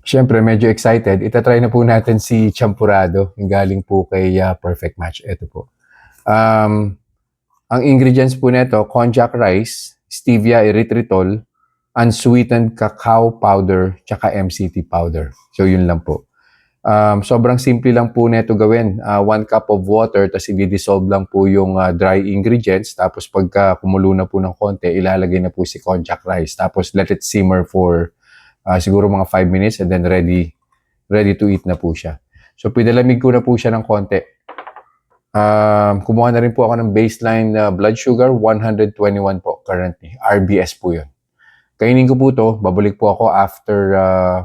Siyempre, medyo excited. Itatry na po natin si Champurrado, yung galing po kay Perfect Match. Ito po. Ang ingredients po nito, konjac rice, stevia erythritol, unsweetened cacao powder, tsaka MCT powder. So, yun lang po. Sobrang simple lang po nito gawin. 1 cup of water, tapos i-dissolve lang po yung dry ingredients. Tapos pagka kumulo na po ng konti, ilalagay na po si konjac rice. Tapos let it simmer for siguro mga 5 minutes and then ready to eat na po siya. So, pinalamig ko na po siya ng konti. Kumuha na rin po ako ng baseline blood sugar, 121 po currently. RBS po yun. Kainin ko po to, babalik po ako after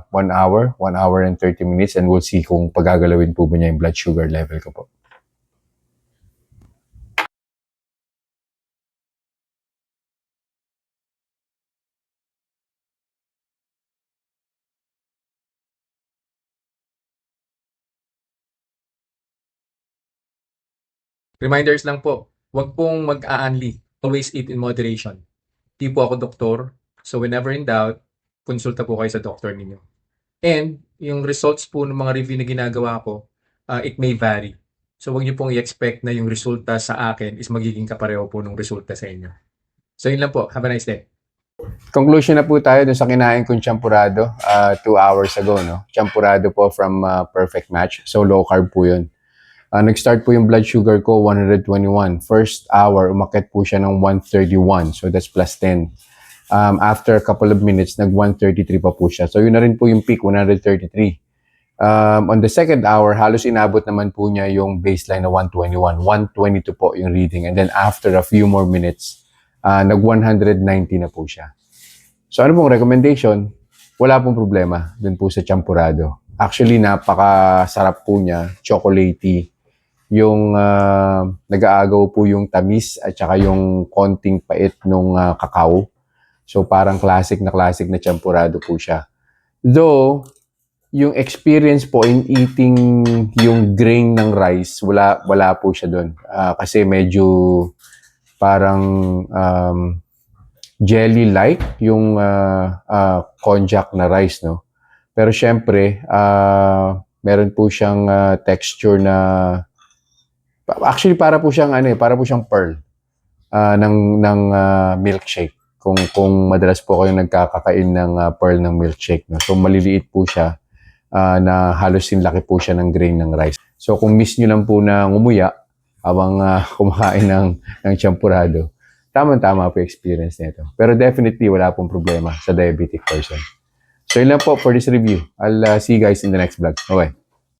1 hour, 1 hour and 30 minutes and we'll see kung pagagalawin po ba niya yung blood sugar level ko po. Reminders lang po, huwag pong mag-aanli. Always eat in moderation. Di po ako doktor, so whenever in doubt, konsulta po kayo sa doktor ninyo. And yung results po ng mga review na ginagawa ko, it may vary. So huwag niyo pong i-expect na yung resulta sa akin is magiging kapareho po ng resulta sa inyo. So yun lang po. Have a nice day. Conclusion na po tayo dun sa kinain kong champurrado 2 hours ago. No? Champurrado po from Perfect Match. So low carb po yun. Nag-start po yung blood sugar ko, 121. First hour, umakit po siya ng 131. So that's plus 10. After a couple of minutes, nag-133 pa po siya. So yun na rin po yung peak, 133. On the second hour, halos inabot naman po niya yung baseline na 121. 122 po yung reading. And then after a few more minutes, nag-190 na po siya. So ano pong recommendation? Wala pong problema dun po sa champurrado. Actually, napakasarap po niya, chocolatey. Yung nag-aagaw po yung tamis at saka yung konting pait nung kakao. So parang classic na champurrado po siya. Though, yung experience po in eating yung grain ng rice, wala po siya doon. Kasi medyo parang jelly-like yung konjac na rice, no? Pero syempre, meron po siyang texture na actually para po siyang pearl ng milkshake. Kung madalas po kayo nagkakakain ng pearl ng milkshake, no? So maliliit po siya na halos sinlaki po siya ng grain ng rice. So kung miss nyo lang po na ngumuya habang kumakain ng champurrado, tama-tama po experience nito. Pero definitely wala pong problema sa diabetic person. So yun lang po for this review. I'll see you guys in the next vlog. Okay.